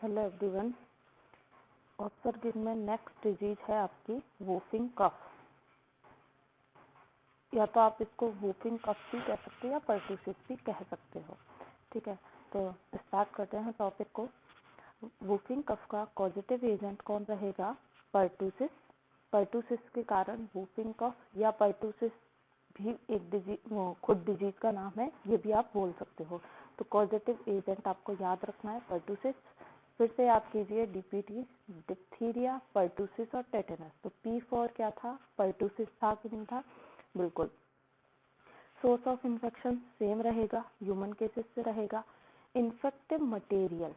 Hello everyone. Observe में next disease है आपकी वूफिंग कफ, या तो आप इसको वूफिंग कफ भी कह सकते हो या पर्टूसिस भी कह सकते हो। ठीक है, तो स्टार्ट करते हैं टॉपिक को। वूफिंग कफ का कॉजेटिव एजेंट कौन रहेगा? पर्टूसिस। पर्टूसिस के कारण वूफिंग कफ या पर्टूसिस भी एक डिजीज, खुद डिजीज का नाम है, ये भी आप बोल सकते हो। तो कॉजेटिव एजेंट आपको याद रखना है पर्टूसिस। फिर से याद कीजिए, डीपीटी, डिप्थीरिया, पर्टूसिस और टेटेनस। तो P4 क्या था? पर्टूसिस था कि नहीं था? बिल्कुल। सोर्स ऑफ इन्फेक्शन सेम रहेगा, ह्यूमन केसेस से रहेगा। इन्फेक्टिव मटेरियल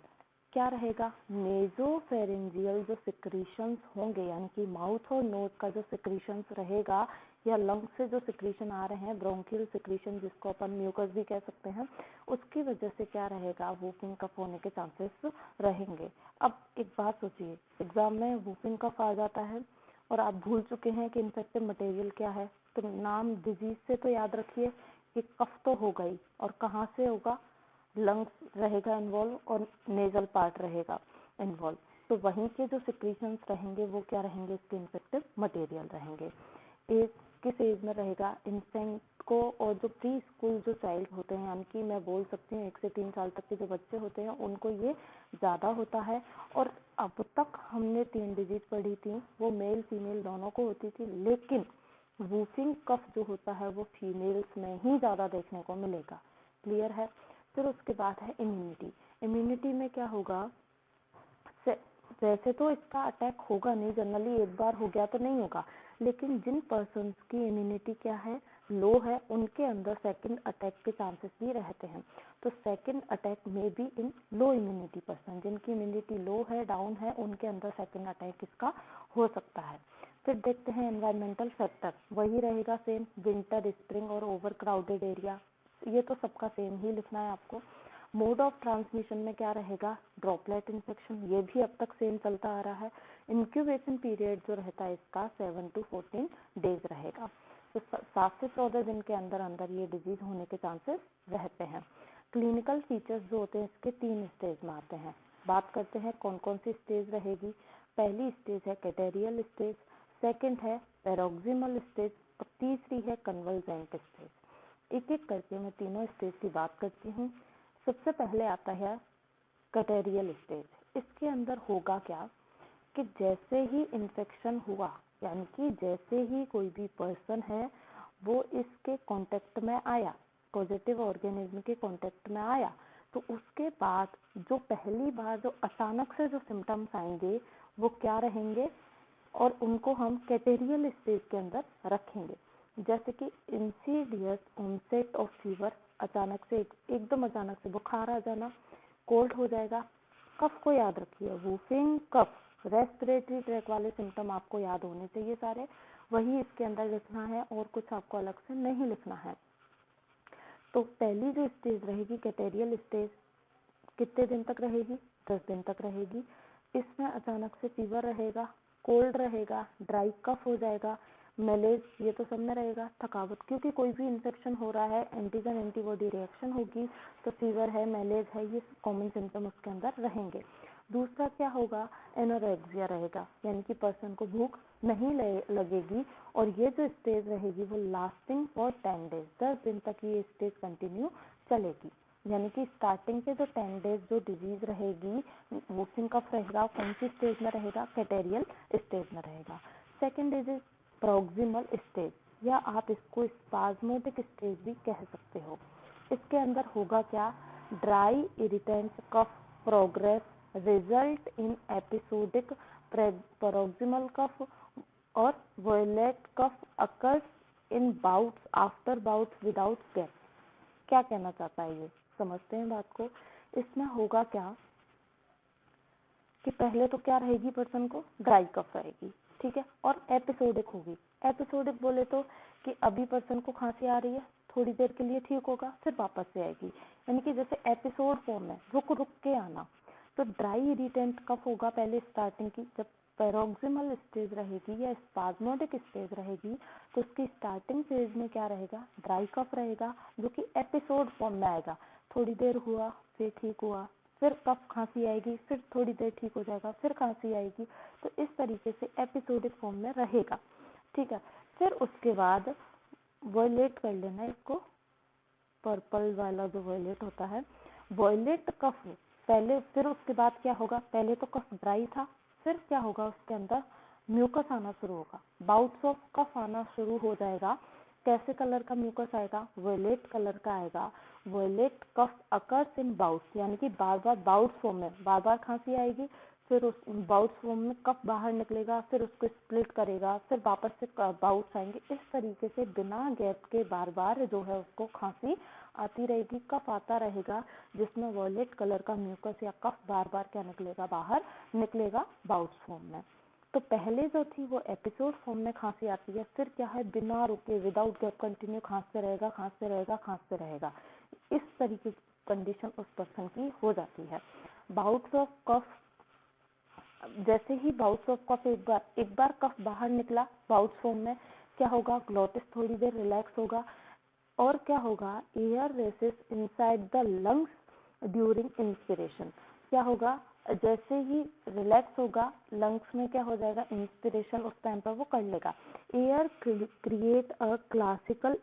क्या रहेगा? नेजोफेरेंजियल जो सिक्रीशंस होंगे, यानी कि माउथ और नोज का जो सिक्रीशंस रहेगा या लंग से जो सिक्रीशन आ रहे हैं, ब्रोंकियल सिक्रीशन जिसको अपन म्यूकस भी कह सकते हैं, उसकी वजह से क्या रहेगा? वूफिंग कफ होने के चांसेस रहेंगे। अब एक बात सोचिए, एग्जाम में वूफिंग कफ आ जाता है और आप भूल चुके हैं कि इन्फेक्टिव मटेरियल क्या है, तो नाम डिजीज से तो याद रखिए कि कफ तो होगा ही, और कहाँ से होगा? लंग्स रहेगा इन्वॉल्व और नेजल पार्ट रहेगा इन्वॉल्व। तो वहीं के जो सिक्रीशंस रहेंगे वो क्या रहेंगे? इसके इन्फेक्टिव मटेरियल रहेंगे। एक किस एज में रहेगा? इन्फेंट को, और जो प्री स्कूल जो चाइल्ड होते हैं, यानी कि मैं बोल सकती हूँ 1 से 3 साल तक के जो बच्चे होते हैं, उनको ये ज़्यादा होता है। और अब तक हमने 3 डिजीज पढ़ी थी, वो मेल फीमेल दोनों को होती थी, लेकिन वूफिंग कफ जो होता है वो फीमेल्स में ही ज़्यादा देखने को मिलेगा। क्लियर है? फिर उसके बाद है इम्यूनिटी। इम्यूनिटी में क्या होगा? वैसे तो इसका अटैक होगा नहीं, जनरली एक बार हो गया तो नहीं होगा, लेकिन जिन पर्सन्स की इम्यूनिटी क्या है? लो है, उनके अंदर सेकंड अटैक के चांसेस भी रहते हैं। तो सेकंड अटैक में भी इन लो इम्यूनिटी पर्सन, जिनकी इम्यूनिटी लो है, डाउन है, उनके अंदर सेकंड अटैक इसका हो सकता है। फिर देखते हैं एनवायरमेंटल फैक्टर, वही रहेगा सेम, विंटर, स्प्रिंग और ओवर क्राउडेड एरिया, ये तो सबका सेम ही लिखना है आपको। मोड ऑफ ट्रांसमिशन में क्या रहेगा? ड्रॉपलेट इन्फेक्शन, ये भी अब तक सेम चलता आ रहा है। इंक्यूबेशन पीरियड जो रहता है इसका 7 to 14 डेज रहेगा। तो 7 से 14 दिन के अंदर अंदर ये डिजीज होने के चांसेस रहते हैं। क्लिनिकल फीचर्स जो होते हैं इसके 3 स्टेज में आते हैं। बात करते हैं कौन कौन सी स्टेज रहेगी। पहली स्टेज है कैटेरियल स्टेज, सेकेंड है पैरोक्सिमल स्टेज और तीसरी है कन्वल्जेंट स्टेज। एक एक करके मैं तीनों स्टेज की बात करती हूँ। सबसे पहले आता है कैटेरियल स्टेज। इसके अंदर होगा क्या कि जैसे ही इन्फेक्शन हुआ, यानी कि जैसे ही कोई भी पर्सन है वो इसके कांटेक्ट में आया, पॉजिटिव ऑर्गेनिज्म के कांटेक्ट में आया, तो उसके बाद जो पहली बार जो अचानक से जो सिम्टम्स आएंगे वो क्या रहेंगे, और उनको हम कैटेरियल स्टेज के अंदर रखेंगे। जैसे कि इंसीडियस ऑनसेट ऑफ फीवर, अचानक से एकदम अचानक से बुखार आ जाना, कोल्ड हो जाएगा। कफ को याद रखिए, वूफिंग कफ, रेस्पिरेटरी ट्रैक वाले सिम्टम आपको याद होने चाहिए सारे, वही इसके अंदर लिखना है और कुछ आपको अलग से नहीं लिखना है। तो पहली जो स्टेज रहेगी कैटेरियल स्टेज, कितने दिन तक रहेगी? 10 दिन तक रहेगी। इसमें अचानक से फीवर रहेगा, कोल्ड रहेगा, ड्राई कफ हो जाएगा, मैलेज, ये तो सब में रहेगा, थकावट, क्योंकि कोई भी इन्फेक्शन हो रहा है, एंटीजन एंटीबॉडी रिएक्शन होगी, तो फीवर है, मैलेज है, ये कॉमन सिम्टम उसके अंदर रहेंगे। दूसरा क्या होगा? एनोरेक्सिया रहेगा, यानी कि पर्सन को भूख नहीं लगेगी, और ये जो स्टेज रहेगी वो लास्टिंग फॉर 10 डेज, 10 दिन तक ये स्टेज कंटिन्यू चलेगी। यानी कि स्टार्टिंग के जो 10 डेज जो डिजीज रहेगी, वूफिंग कफ रहेगा, कौन सी स्टेज में रहेगा? कैटेरियल स्टेज में रहेगा। सेकेंड डिजीज प्रोक्सिमल स्टेज, या आप इसको स्पाज्मोडिक स्टेज भी कह सकते हो। इसके अंदर होगा क्या? Dry irritant cough progress result in episodic proximal cough और violent cough occurs in bouts after bouts without gap. क्या कहना चाहता है ये? समझते हैं बात को। इसमें होगा क्या कि पहले तो क्या रहेगी पर्सन को? ड्राई कफ रहेगी, ठीक है, और एपिसोडिक होगी। एपिसोडिक बोले तो कि अभी पर्सन को खांसी आ रही है, थोड़ी देर के लिए ठीक होगा, फिर वापस से आएगी, यानी कि जैसे एपिसोड फॉर्म में रुक रुक के आना। तो ड्राई इरिटेंट कफ होगा पहले स्टार्टिंग की। जब पैरोक्सिमल स्टेज रहेगी या स्पाज्मोडिक स्टेज रहेगी, तो उसकी स्टार्टिंग फेज में क्या रहेगा? ड्राई कफ रहेगा, जो कि एपिसोड फॉर्म में आएगा, थोड़ी देर हुआ फिर ठीक हुआ, फिर कफ खांसी आएगी, फिर थोड़ी देर ठीक हो जाएगा, फिर खांसी आएगी। तो इस तरीके से एपिसोडिक फॉर्म में रहेगा, ठीक है। फिर उसके बाद वॉयलेट कर लेना इसको, पर्पल वाला जो वॉयलेट होता है, वॉयलेट कफ पहले, फिर उसके बाद क्या होगा, पहले तो कफ ड्राई था, फिर क्या होगा, उसके अंदर म्यूकस आना शुरू होगा, बाउट्स ऑफ कफ आना शुरू हो जाएगा। कैसे कलर का म्यूकस आएगा, वॉयलेट कलर का आएगा। Violet cough occurs in bouts, यानी कि बार बार बाउट्स फॉर्म में बार बार खांसी आएगी, फिर उस बाउट्स फॉर्म में कफ बाहर निकलेगा, फिर उसको स्प्लिट करेगा, फिर वापस से बाउट्स आएंगे। इस तरीके से बिना गैप के बार बार जो है उसको खांसी आती रहेगी, कफ आता रहेगा, जिसमें वॉयलेट कलर का म्यूकस या कफ बार बार क्या निकलेगा, बाहर निकलेगा बाउट्स फॉर्म में। तो पहले जो थी वो एपिसोड फॉर्म में खांसी आती है, फिर क्या है, बिना रुके विदाउट गैप कंटिन्यू खांसते रहेगा, खांसते रहेगा, खांसते रहेगा। इस तरीके की कंडीशन उस पर्सन की हो जाती है। बाउट्स ऑफ कफ, जैसे ही बाउट्स ऑफ कफ एक बार कफ बाहर निकला बाउट्स फॉर्म में, क्या होगा, ग्लोटिस थोड़ी देर रिलैक्स होगा, और क्या होगा, air rushes inside the lungs during inspiration. क्या होगा, जैसे ही रिलैक्स होगा लंग्स में क्या हो जाएगा, इंस्पिरेशन उस टाइम पर वो कर लेगा। Air create a classical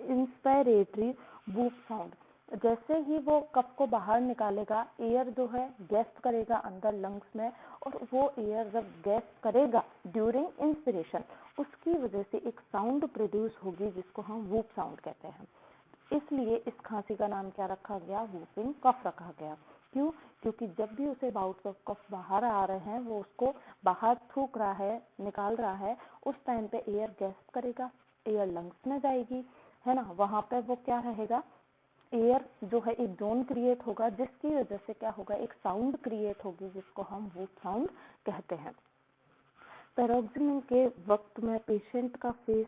inspiratory whoop sound. जैसे ही वो कफ को बाहर निकालेगा, एयर जो है गैस करेगा अंदर लंग्स में, और वो एयर जब गैस करेगा ड्यूरिंग इंस्पिरेशन, उसकी वजह से एक साउंड प्रोड्यूस होगी जिसको हम वूप साउंड कहते हैं। इसलिए इस खांसी का नाम क्या रखा गया, वूपिंग कफ रखा गया। क्यों, क्योंकि जब भी उसे बाउट्स ऑफ कफ बाहर आ रहे हैं, वो उसको बाहर थूक रहा है, निकाल रहा है, उस टाइम पे एयर गैस करेगा, एयर लंग्स में जाएगी, है ना, वहां पे वो क्या रहेगा, एयर जो है एक जोन क्रिएट होगा, जिसकी वजह से क्या होगा, एक साउंड क्रिएट होगी जिसको हम वूप साउंड कहते हैं। पैरोक्सिस्म के वक्त में पेशेंट का फेस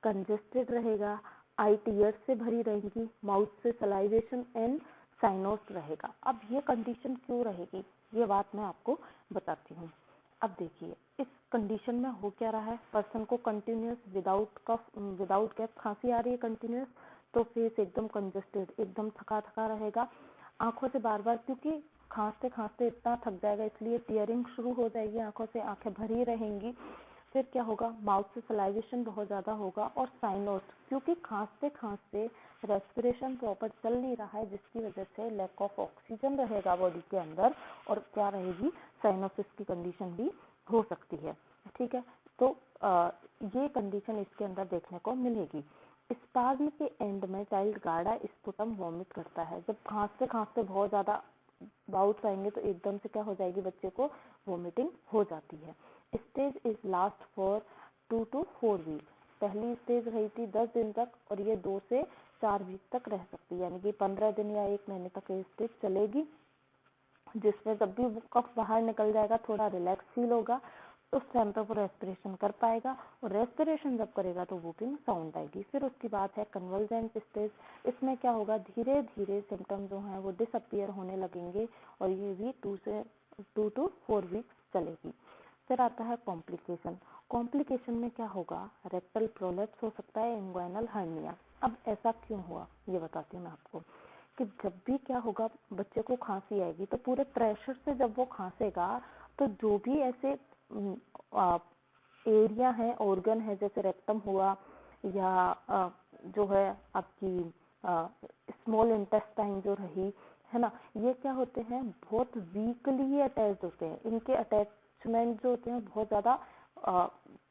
कंजेस्टेड रहेगा, आई टीयर्स से भरी रहेगी, माउथ से सलाइवेशन एंड साइनोस रहेगा। अब ये कंडीशन क्यों रहेगी, ये बात मैं आपको बताती हूँ। अब देखिए, इस कंडीशन में हो क्या रहा है, पर्सन को कंटिन्यूस विदाउट गैप खांसी आ रही है कंटिन्यूस, तो फेस एकदम कंजेस्टेड, एकदम थका थका रहेगा, आंखों से बार बार, क्योंकि खांसते खांसते इतना थक जाएगा, इसलिए टीयरिंग शुरू हो जाएगी, आंखों से आंखें भरी रहेंगी। फिर क्या होगा, माउथ से सलाइवेशन बहुत ज्यादा होगा, और साइनोस, क्योंकि खांसते खांसते रेस्पिरेशन प्रॉपर चल नहीं रहा है, जिसकी वजह से लैक ऑफ ऑक्सीजन रहेगा बॉडी के अंदर, और क्या रहेगी, साइनोसिस की कंडीशन भी हो सकती है, ठीक है। तो ये कंडीशन इसके अंदर देखने को मिलेगी। स्पाज्म के एंड में चाइल्ड गाढ़ा स्पुटम वॉमिट करता है। जब खांसते खांसते बहुत ज्यादा बाउट्स आएंगे तो एकदम से क्या हो जाएगी, बच्चे को वॉमिटिंग हो जाती है। Stage is last for 2 to 4 week. पहली स्टेज रही थी 10 दिन तक, और ये 2 से 4 वीक तक रह सकती है, यानी कि 15 दिन या 1 महीने तक ये स्टेज चलेगी, जिसमें जब भी वो कफ बाहर निकल जाएगा, थोड़ा रिलैक्स फील होगा, उस टाइम पर वो रेस्पिरेशन कर पाएगा, और रेस्पिरेशन जब करेगा तो वूपिंग साउंड आएगी। फिर उसके बाद है कन्वल्जेंट स्टेज। इसमें क्या होगा, धीरे धीरे सिम्टम जो हैं वो डिसअपियर होने लगेंगे, और ये भी 2 to 4 वीक्स चलेगी। फिर आता है कॉम्प्लिकेशन। कॉम्प्लिकेशन में क्या होगा, रेक्टल प्रोलेप्स हो सकता है, इंग्वाइनल हर्निया। अब ऐसा क्यों हुआ ये बताती हूँ मैं आपको, कि जब भी क्या होगा, बच्चे को खांसी आएगी तो पूरे प्रेशर से जब वो खांसेगा, तो जो भी ऐसे एरिया है, ऑर्गन है, जैसे रेक्टम हुआ, या जो है आपकी स्मॉल इंटेस्टाइन जो रही, है ना, ये क्या होते हैं, बहुत वीकली अटैच्ड होते हैं, इनके अटैचमेंट जो होते हैं बहुत ज्यादा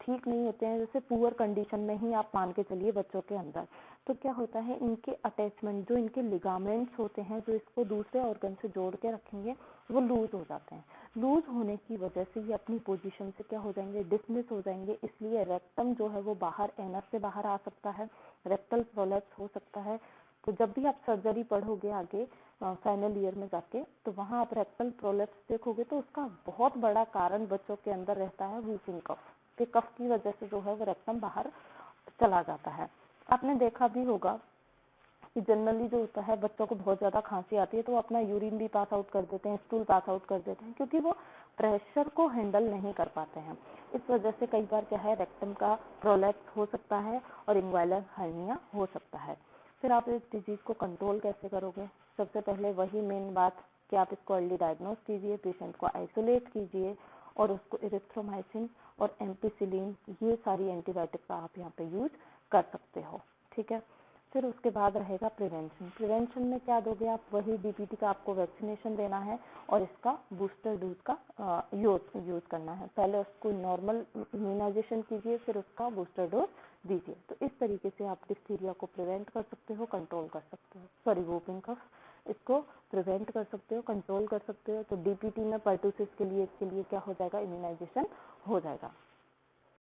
ठीक नहीं होते हैं, जैसे पुअर कंडीशन में ही आप मान के चलिए बच्चों के अंदर। तो क्या होता है, इनके अटैचमेंट, जो इनके लिगामेंट्स होते हैं, जो इसको दूसरे ऑर्गन से जोड़ के रखेंगे, वो लूज हो जाते हैं। लूज होने की वजह से ये अपनी पोजीशन से क्या हो जाएंगे, डिसमिस हो जाएंगे, इसलिए रेक्टम जो है वो बाहर, एनस से बाहर आ सकता है, रेक्टल प्रोलेप्स हो सकता है। तो जब भी आप सर्जरी पढ़ोगे आगे फाइनल ईयर में जाके, तो वहां आप रेक्टल प्रोलेप्स देखोगे, तो उसका बहुत बड़ा कारण बच्चों के अंदर रहता है वूपिंग कफ, कि कफ की वजह से जो है वो रेक्टम बाहर चला जाता है। आपने देखा भी होगा कि जनरली जो होता है, बच्चों को बहुत ज्यादा खांसी आती है तो वो अपना यूरिन भी पास आउट कर देते हैं, स्टूल पास आउट कर देते हैं, क्योंकि वो प्रेशर को हैंडल नहीं कर पाते हैं। इस वजह से कई बार क्या है, रेक्टम का प्रोलैप्स हो सकता है, और इंग्वाइनल हर्निया हो सकता है। फिर आप इस डिजीज को कंट्रोल कैसे करोगे, सबसे पहले वही मेन बात कि आप इसको अर्ली डायग्नोज कीजिए, पेशेंट को आइसोलेट कीजिए और उसको इरिथ्रोमाइसिन और एम्पिसिलिन ये सारी एंटीबायोटिक का आप यहाँ पे यूज कर सकते हो। ठीक है, फिर उसके बाद रहेगा प्रिवेंशन। प्रिवेंशन में क्या दोगे आप? वही डीपीटी का आपको वैक्सीनेशन देना है और इसका बूस्टर डोज का यूज करना है। पहले उसको नॉर्मल इम्यूनाइजेशन कीजिए, फिर उसका बूस्टर डोज दीजिए। तो इस तरीके से आप डिप्थीरिया को प्रिवेंट कर सकते हो, कंट्रोल कर सकते हो। सॉरी, वूपिंग कफ, इसको प्रिवेंट कर सकते हो, कंट्रोल कर सकते हो। तो डीपीटी में पर्टुसिस के लिए इसके लिए क्या हो जाएगा? इम्यूनाइजेशन हो जाएगा।